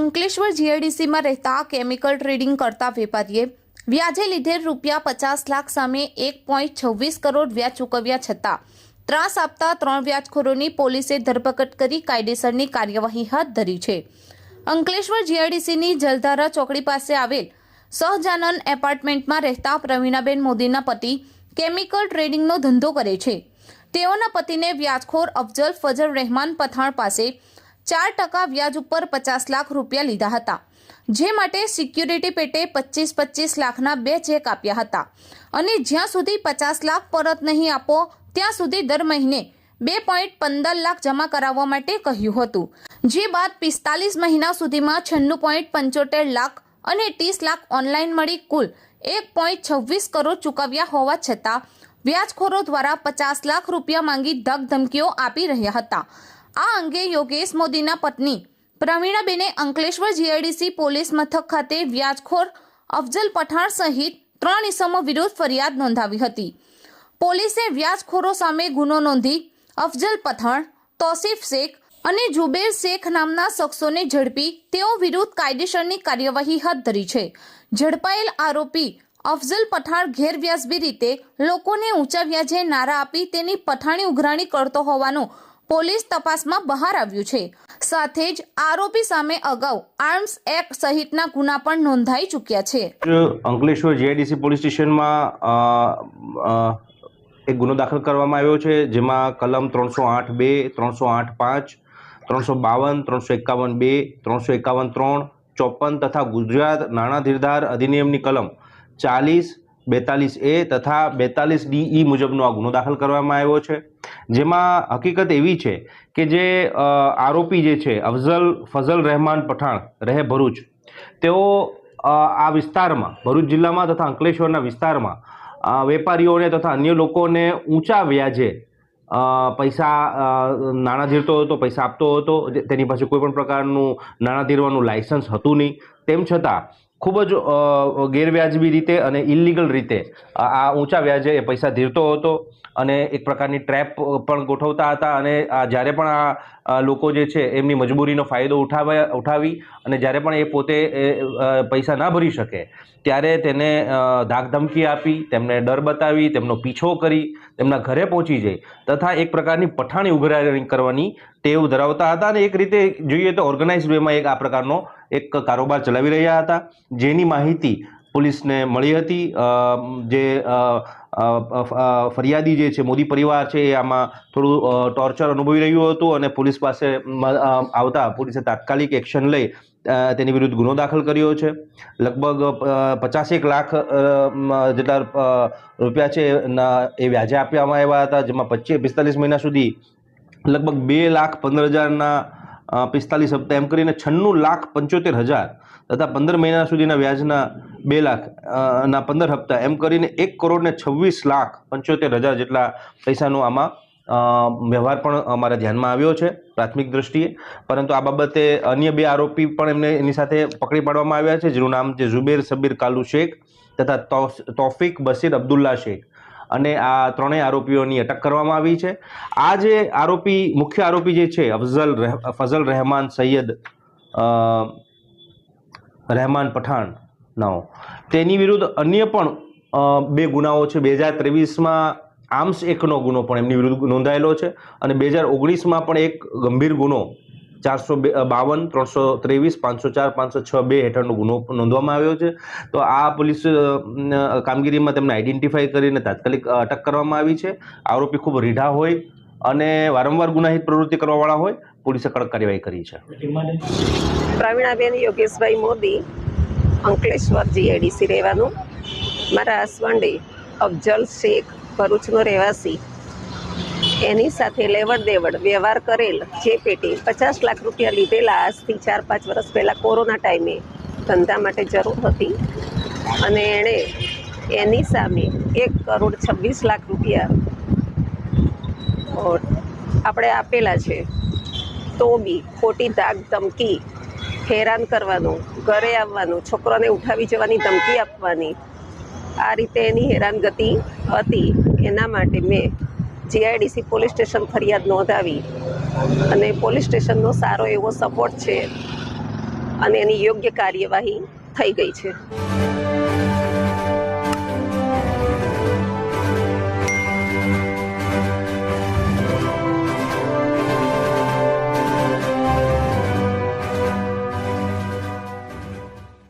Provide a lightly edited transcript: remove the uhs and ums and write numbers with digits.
અંકલેશ્વર જીઆઈડીસીમાં રહેતા chemical trading કરતા વેપારીએ વ્યાજે લીધેલ ₹50 લાખ સામે 1.26 કરોડ વ્યાજ ચૂકવ્યા છતાં ત્રાસ આપતા 3 વ્યાજખોરોની પોલીસે ધરપકડ કરી કાયદેસરની કાર્યવાહી હાથ ધરી છે। અંકલેશ્વર જીઆઈડીસીની જલધારા ચોકડી પાસે આવેલ સહજાનન એપાર્ટમેન્ટમાં રહેતા પ્રવીણાબેન મોદીના પતિ કેમિકલ ટ્રેડિંગનો ધંધો કરે છે। તેઓના પતિને વ્યાજખોર અફઝલ ફજલ રહેમાન પઠાણ પાસે 4% વ્યાજ ઉપર 50 લાખ રૂપિયા લીધા હતા, જે માટે સિક્યુરિટી પેટે 25 લાખના 2 ચેક આપ્યા હતા અને જ્યાં સુધી 50 લાખ પરત નહીં આપો ત્યાં સુધી દર મહિને 2.15 લાખ જમા કરાવવા માટે કહ્યું હતું, જે બાદ 45 મહિના સુધીમાં 96.75 લાખ અને 30 લાખ ઓનલાઈન મળી કુલ 1.26 કરોડ ચૂકવ્યા હોવા છતાં વ્યાજખોરો દ્વારા 50 લાખ રૂપિયા માંગી ધમકીઓ આપી રહ્યા હતા। આ અંગે યોગેશ મોદીના પત્ની પ્રવીણાબેને અંકલેશ્વર જીઆઈડીસી પોલીસ મથક ખાતે વ્યાજખોર અફઝલ પઠાણ સહિત 3 ઇસમો વિરુદ્ધ ફરિયાદ નોંધાવી હતી। પોલીસે વ્યાજખોરો સામે ગુનો નોંધી અફઝલ પઠાણ, તોસીફ શેખ અને જુબેર શેખ નામના શખ્સોને ઝડપી તેઓ વિરુદ્ધ કાયદેસરની કાર્યવાહી હાથ ધરી છે। ઝડપાયેલ આરોપી અફઝલ પઠાણ ગેરવ્યાજબી રીતે લોકોને ઊંચા વ્યાજે નાણાં આપી તેની પઠાણી ઉઘરાણી કરતો હોવાનું પોલીસ તપાસમાં બહાર આવ્યું છે। સાથે જ આરોપી સામે અગાઉ આર્મ્સ એક્ટ સહિતના ગુના પણ નોંધાઈ ચૂક્યા છે। અંકલેશ્વર જીઆઈડીસી પોલીસ સ્ટેશનમાં એક ગુનો દાખલ કરવામાં આવ્યો છે, જેમાં કલમ 308(2), 308(5), 352, 351(2), 351(3), 54 તથા ગુજરાત નાણાં ધીરધાર અધિનિયમની કલમ 40, 42A તથા 42DE મુજબનો આ ગુનો દાખલ કરવામાં આવ્યો છે। જેમાં હકીકત એવી છે કે જે આરોપી જે છે અફઝલ ફજલ રહેમાન પઠાણ રહે ભરૂચ, તેઓ આ વિસ્તારમાં ભરૂચ જિલ્લામાં તથા અંકલેશ્વરના વિસ્તારમાં વેપારીઓને તથા અન્ય લોકોને ઊંચા વ્યાજે પૈસા નાણાં ધીરતો હતો, પૈસા આપતો હતો। તેની પાસે કોઈ પણ પ્રકારનું નાણાં ધીરવાનું લાયસન્સ હતું નહીં, તેમ છતાં ખૂબ જ ગેરવ્યાજબી રીતે અને ઇલીગલ રીતે આ ઊંચા વ્યાજે એ પૈસા ધીરતો હતો અને એક પ્રકારની ટ્રેપ પણ ગોઠવતા હતા। અને જ્યારે પણ આ લોકો જે છે એમની મજબૂરીનો ફાયદો ઉઠાવી અને જ્યારે પણ એ પોતે પૈસા ના ભરી શકે ત્યારે તેને ધાકધમકી આપી, તેમને ડર બતાવી, તેમનો પીછો કરી, તેમના ઘરે પહોંચી જઈ તથા એક પ્રકારની પઠાણી ઉઘરાણી કરવાની ટેવ ધરાવતા હતા અને એક રીતે જોઈએ તો ઓર્ગેનાઇઝ વેમાં એક આ પ્રકારનો એક કારોબાર ચલાવી રહ્યા હતા, જેની માહિતી પોલીસને મળી હતી। જે ફરિયાદી જે છે મોદી પરિવાર છે એ આમાં થોડું ટોર્ચર અનુભવી રહ્યું હતું અને પોલીસ પાસે આવતા પોલીસે તાત્કાલિક એક્શન લઈ તેની વિરુદ્ધ ગુનો દાખલ કર્યો છે। લગભગ 50 લાખ જેટલા રૂપિયા છે એ વ્યાજે આપવામાં આવ્યા હતા, જેમાં 45 મહિના સુધી લગભગ 2,15,000ના 45 હપ્તા એમ કરીને 96,75,000 તથા 15 મહિના સુધીના વ્યાજના 2 લાખના 15 હપ્તા એમ કરીને 1,26,75,000 જેટલા પૈસાનો આમાં વ્યવહાર પણ અમારા ધ્યાનમાં આવ્યો છે પ્રાથમિક દ્રષ્ટિએ। પરંતુ આ બાબતે અન્ય 2 આરોપી પણ એની સાથે પકડી પાડવામાં આવ્યા છે, જેનું નામ છે જુબેર સબીર કાલુ શેખ તથા તોફિક બશીર અબ્દુલ્લા શેખ, અને આ 3 આરોપીઓની અટક કરવામાં આવી છે। આ જે મુખ્ય આરોપી જે છે અફઝલ ફજલ રહેમાન સૈયદ રહેમાન પઠાણનો, તેની વિરુદ્ધ અન્ય પણ 2 ગુનાઓ છે। 2023માં આર્મ્સ એક્ટનો ગુનો પણ એમની વિરુદ્ધ નોંધાયેલો છે અને 2019માં પણ એક ગંભીર ગુનો 452, 323, 504, 506(2) હેઠળનો ગુનો નોંધવામાં આવ્યો છે। તો આ પોલીસ કામગીરીમાં તેમને આઈડેન્ટિફાઈ કરીને તાત્કાલિક અટક કરવામાં આવી છે। આરોપી ખૂબ રીઢા હોય અને વારંવાર ગુનાહિત પ્રવૃત્તિ કરવાવાળા હોય, પોલીસે કડક કાર્યવાહી કરી છે। પ્રવીણાબેન યોગેશભાઈ મોદી, અંકલેશ્વર જીઆઈડીસી રહેવાનું। મારા હસબન્ડે અફઝલ શેખ ભરૂચનો રહેવાસી, એની સાથે લેવડ દેવડ વ્યવહાર કરેલ જે પેટે 50 લાખ રૂપિયા લીધેલા આજથી 4-5 વર્ષ પહેલાં કોરોના ટાઈમે ધંધા માટે જરૂર હતી અને એણે એની સામે 1,26 લાખ રૂપિયા આપણે આપેલા છે, તો બી ખોટી ધાક ધમકી, હેરાન કરવાનું, ઘરે આવવાનું, છોકરાને ઉઠાવી જવાની ધમકી આપવાની, આ રીતે એની હેરાનગતિ હતી। એના માટે મેં જીઆઈડીસી પોલીસ સ્ટેશન ફરિયાદ નોંધાવી અને પોલીસ સ્ટેશનનો સારો એવો સપોર્ટ છે અને એની યોગ્ય કાર્યવાહી થઈ ગઈ છે.